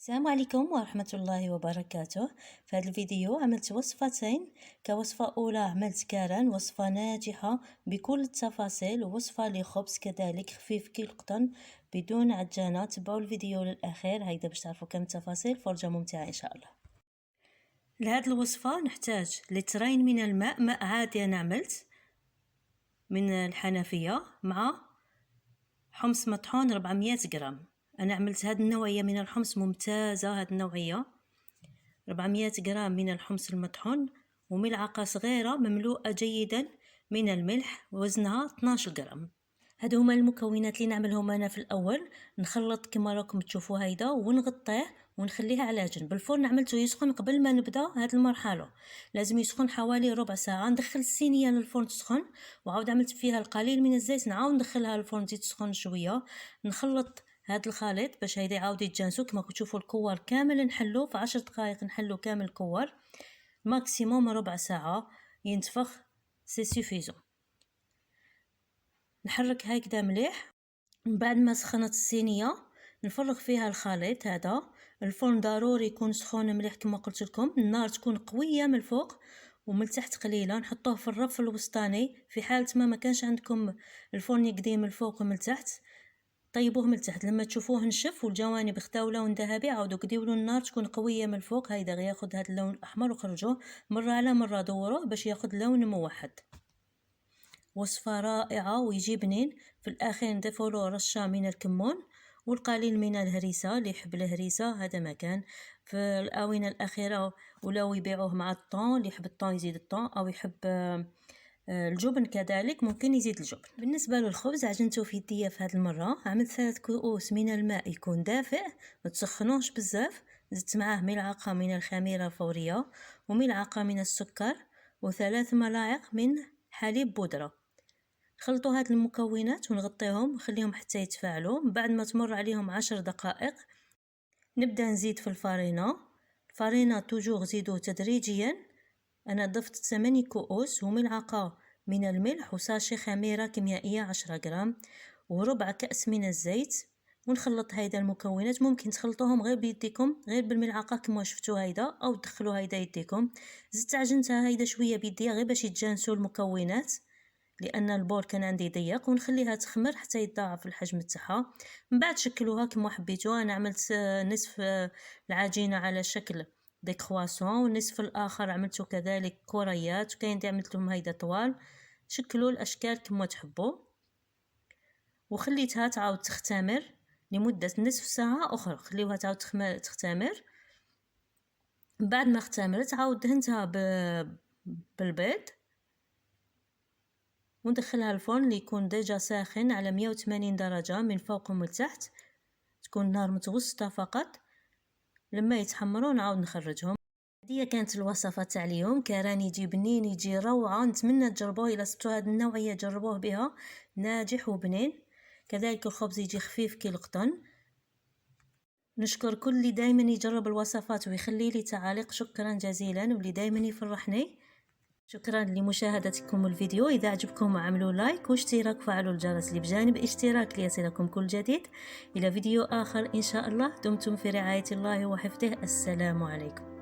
السلام عليكم ورحمة الله وبركاته. في هذا الفيديو عملت وصفتين. كوصفة أولى عملت كاران، وصفة ناجحة بكل التفاصيل، ووصفة لخبز كذلك خفيف كالقطن بدون عجانة. تبعوا الفيديو للأخير هيدا باش تعرفوا كم التفاصيل. فرجة ممتعة إن شاء الله. لهذه الوصفة نحتاج لترين من الماء، ماء عادي أنا عملت من الحنفية، مع حمص مطحون 400 غرام. أنا عملت هذه النوعية من الحمص ممتازة، هذه النوعية 400 غرام من الحمص المطحون، وملعقة صغيرة مملوءة جيدا من الملح وزنها 12 غرام. هادو هما المكونات اللي نعملهم أنا. في الأول نخلط كما راكم تشوفوا هيدا ونغطيه ونخليه على جنب. الفرن عملته يسخن قبل ما نبدا هاد المرحله، لازم يسخن حوالي ربع ساعه. ندخل الصينيه للفرن تسخن، وعاود عملت فيها القليل من الزيت، نعاود ندخلها للفرن تزيد تسخن شويه. نخلط هاد الخليط باش هيدا يعاود يتجانسو. كما تشوفوا الكور كامل نحلو في 10 دقائق، نحلو كامل الكور. ماكسيموم ربع ساعه ينتفخ، سي سوفيزون. نحرك هكذا مليح. من بعد ما سخنت الصينيه نفرغ فيها الخليط هذا. الفرن ضروري يكون سخون مليح كما قلت لكم، النار تكون قويه من الفوق ومن تحت قليله. نحطوه في الرف الوسطاني. في حاله ما كانش عندكم الفرن يقدي من الفوق ومن التحت، طيبوه من التحت. لما تشوفوه نشف والجوانب خداو لون ذهبي، عاودوا قديو له النار تكون قويه من الفوق. هيدا غياخد هذا اللون الاحمر وخرجوه مره على مره، دوروه باش ياخد لون موحد. وصفة رائعة ويجي بنين. في الأخير نضيفوا له رشة من الكمون والقليل من الهريسة، اللي يحب الهريسة هذا مكان. في الآونة الأخيرة ولاو يبيعوه مع الطون، اللي يحب الطون يزيد الطون، أو يحب الجبن كذلك ممكن يزيد الجبن. بالنسبة للخبز عجنته في يديا في هذه المرة. عملت 3 كؤوس من الماء يكون دافئ، ما تسخنوش بزاف. زدت معاه ملعقة من الخميرة الفورية، وملعقة من السكر، و3 ملاعق من حليب بودرة. خلطوا هاد المكونات ونغطيهم ونخليهم حتى يتفاعلوا. بعد ما تمر عليهم 10 دقائق نبدأ نزيد في الفارينة توجور زيدوه تدريجيا. أنا ضفت 8 كؤوس وملعقة من الملح وساشي خميرة كيميائية 10 غرام وربع كأس من الزيت. ونخلط هيدا المكونات. ممكن تخلطوهم غير بيديكم، غير بالملعقة كما شفتوا هيدا، أو تدخلوا هيدا يديكم. زدت عجنتها هيدا شوية بيديا غير باش يتجانسوا المكونات، لان البول كان عندي ضيق. ونخليها تخمر حتى يتضاعف الحجم تاعها. من بعد شكلوها كما حبيتوا. انا عملت نصف العجينه على شكل دي كرواسون، والنصف الاخر عملته كذلك كريات، وكاين اللي عملت لهم هيدا طوال. شكلوا الاشكال كما تحبوا. وخليتها تعاود تختمر لمده نصف ساعه اخرى. خليوها تعاود تختمر. بعد ما اختمرت عاود دهنتها بالبيض وندخلها الفرن اللي يكون ديجا ساخن على 180 درجة من فوق ومن تحت. تكون النار متوسطة فقط. لما يتحمروا نعاود نخرجهم. هذه كانت الوصفة تاع اليوم. كاران يجي بنين، يجي روعة. نتمنى تجربوه. الى صبتوا هذه النوعية جربوه بها، ناجح وبنين. كذلك الخبز يجي خفيف كالقطن. نشكر كل اللي دايما يجرب الوصفات ويخلي لي تعاليق. شكرا جزيلا، واللي دايما يفرحني. شكرا لمشاهدتكم الفيديو. إذا عجبكم اعملوا لايك واشتراك وفعلوا الجرس اللي بجانب اشتراك ليصلكم كل جديد. إلى فيديو آخر إن شاء الله. دمتم في رعاية الله وحفظه. السلام عليكم.